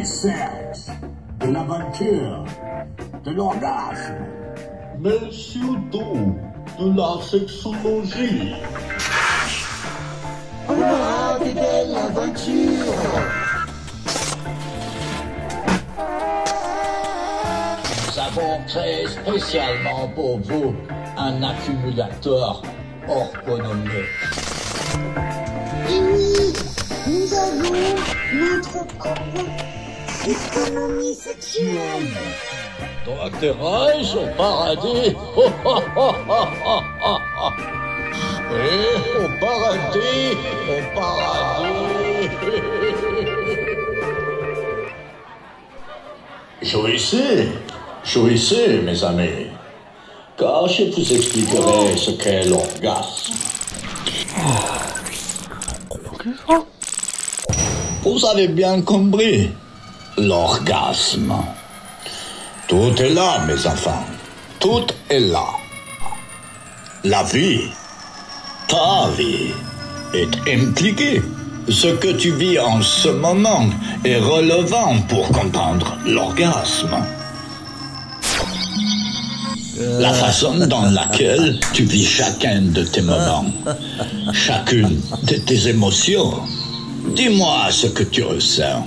sexe, de l'aventure, de l'orgasme. Mais surtout de la sexologie. On aura des belles aventures. Nous avons créé spécialement pour vous un accumulateur orgonomique. Et oui, nous avons notre propre économie sexuelle. Ton atterrage au paradis. Oui, au paradis, au paradis. Jouissez, jouissez, mes amis, car je vous expliquerai ce qu'est l'orgasme. Vous avez bien compris, l'orgasme. Tout est là, mes enfants, tout est là. La vie, ta vie, est impliquée. Ce que tu vis en ce moment est relevant pour comprendre l'orgasme. La façon dans laquelle tu vis chacun de tes moments, chacune de tes émotions. Dis-moi ce que tu ressens.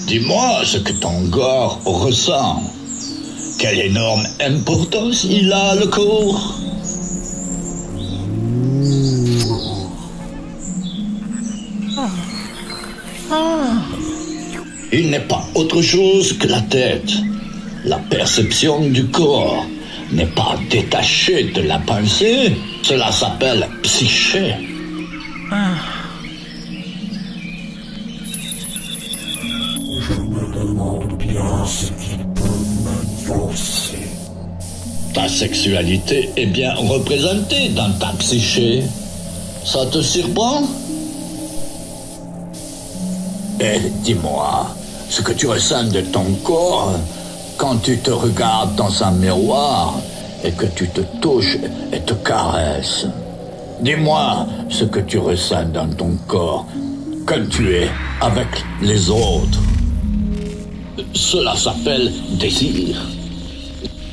Dis-moi ce que ton corps ressent. Quelle énorme importance il a, le corps. Il n'est pas autre chose que la tête. La perception du corps n'est pas détachée de la pensée. Cela s'appelle psyché. Je me demande bien ce qu'il peut m'influencer. Ta sexualité est bien représentée dans ta psyché. Ça te surprend? Et dis-moi, ce que tu ressens de ton corps quand tu te regardes dans un miroir et que tu te touches et te caresses. Dis-moi ce que tu ressens dans ton corps quand tu es avec les autres. Cela s'appelle désir.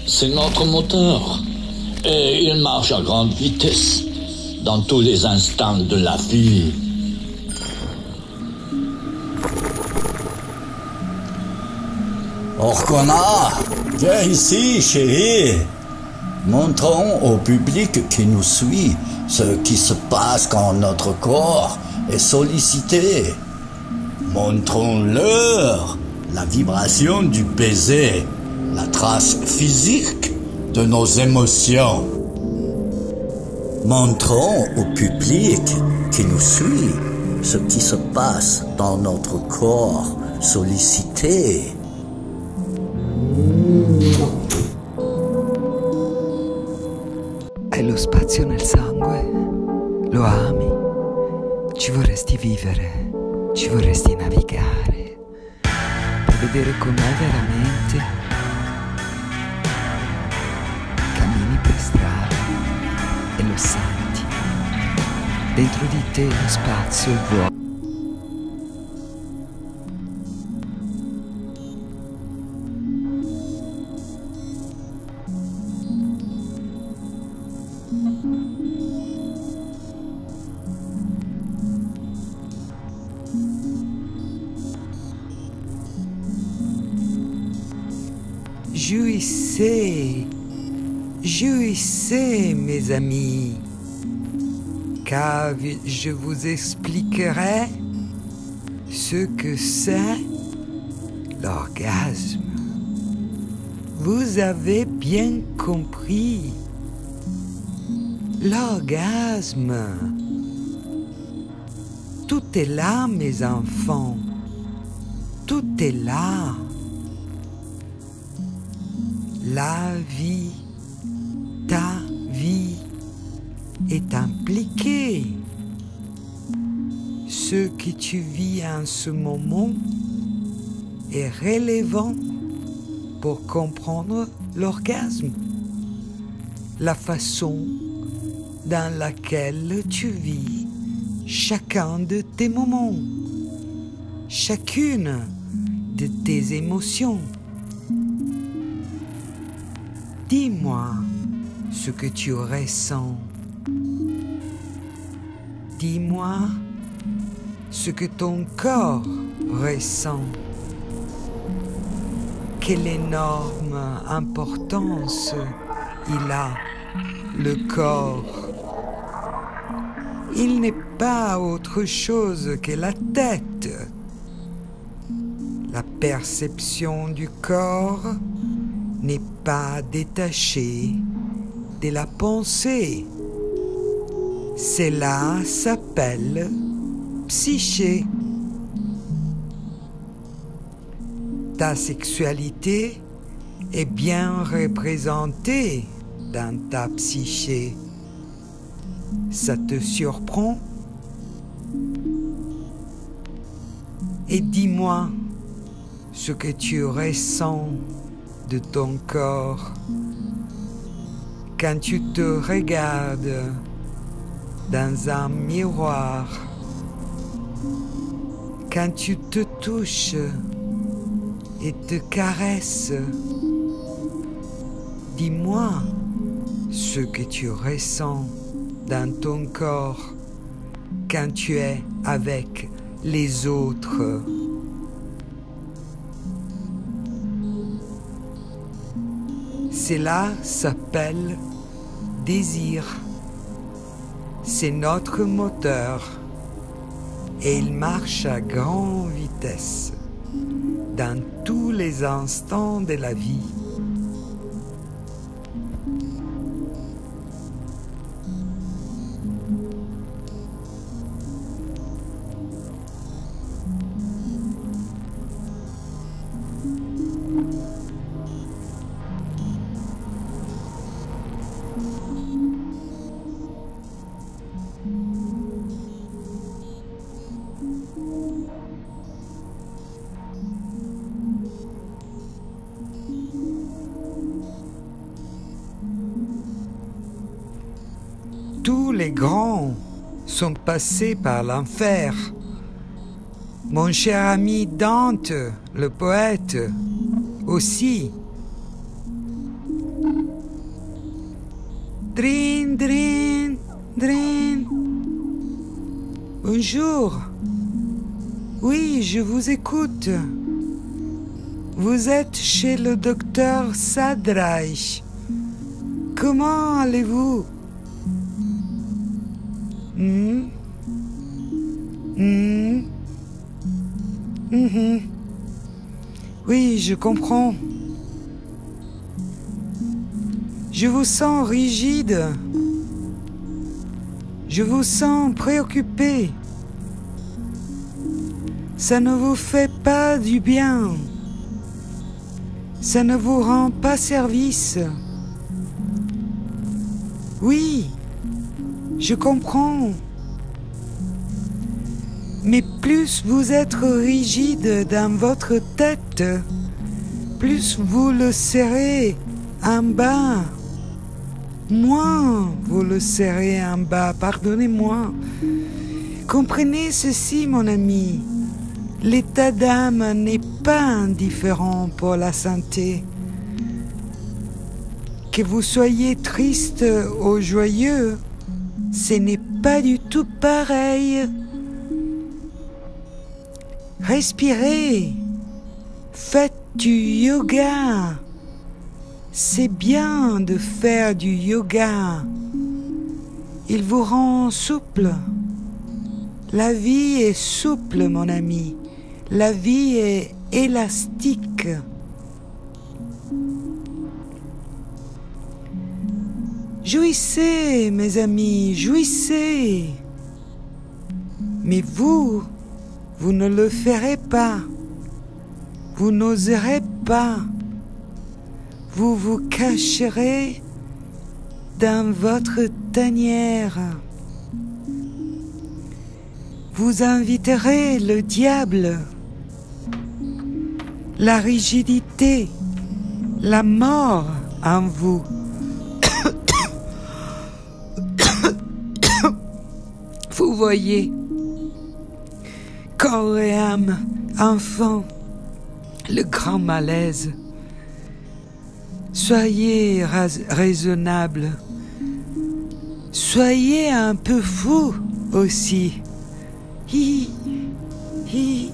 C'est notre moteur et il marche à grande vitesse dans tous les instants de la vie. Orgona, viens ici, chérie. Montrons au public qui nous suit ce qui se passe quand notre corps est sollicité. Montrons-leur la vibration du baiser, la trace physique de nos émotions. Montrons au public qui nous suit ce qui se passe dans notre corps sollicité. Hai lo spazio nel sangue, lo ami, ci vorresti vivere, ci vorresti navigare per vedere com'è veramente. Cammini per strada e lo senti, dentro di te lo spazio, il vuoto. Jouissez, jouissez mes amis, car je vous expliquerai ce que c'est l'orgasme. Vous avez bien compris, l'orgasme. Tout est là mes enfants, tout est là. La vie, ta vie est impliquée. Ce que tu vis en ce moment est relevant pour comprendre l'orgasme, la façon dans laquelle tu vis chacun de tes moments, chacune de tes émotions. Dis-moi ce que tu ressens. Dis-moi ce que ton corps ressent. Quelle énorme importance il a, le corps. Il n'est pas autre chose que la tête. La perception du corps n'est pas détachée de la pensée. Cela s'appelle psyché. Ta sexualité est bien représentée dans ta psyché. Ça te surprend? Et dis-moi ce que tu ressens de ton corps quand tu te regardes dans un miroir, quand tu te touches et te caresses. Dis-moi ce que tu ressens dans ton corps quand tu es avec les autres. Cela s'appelle désir. C'est notre moteur et il marche à grande vitesse dans tous les instants de la vie. Tous les grands sont passés par l'enfer. Mon cher ami Dante, le poète, aussi. Drin, drin, drin. Bonjour. Oui, je vous écoute. Vous êtes chez le docteur Sadreich. Comment allez-vous? Oui, je comprends. Je vous sens rigide. Je vous sens préoccupé. Ça ne vous fait pas du bien. Ça ne vous rend pas service. Oui, je comprends. Mais plus vous êtes rigide dans votre tête, plus vous le serrez en bas. Moins vous le serrez en bas, pardonnez-moi. Comprenez ceci, mon ami. L'état d'âme n'est pas indifférent pour la santé. Que vous soyez triste ou joyeux, ce n'est pas du tout pareil. Respirez, faites du yoga. C'est bien de faire du yoga. Il vous rend souple. La vie est souple, mon ami. La vie est élastique. Jouissez, mes amis, jouissez. Mais vous ne le ferez pas. Vous n'oserez pas. Vous vous cacherez dans votre tanière. Vous inviterez le diable, la rigidité, la mort en vous. Vous voyez, corps et âme, enfant, le grand malaise. Soyez raisonnable. Soyez un peu fou aussi. Hi, hi.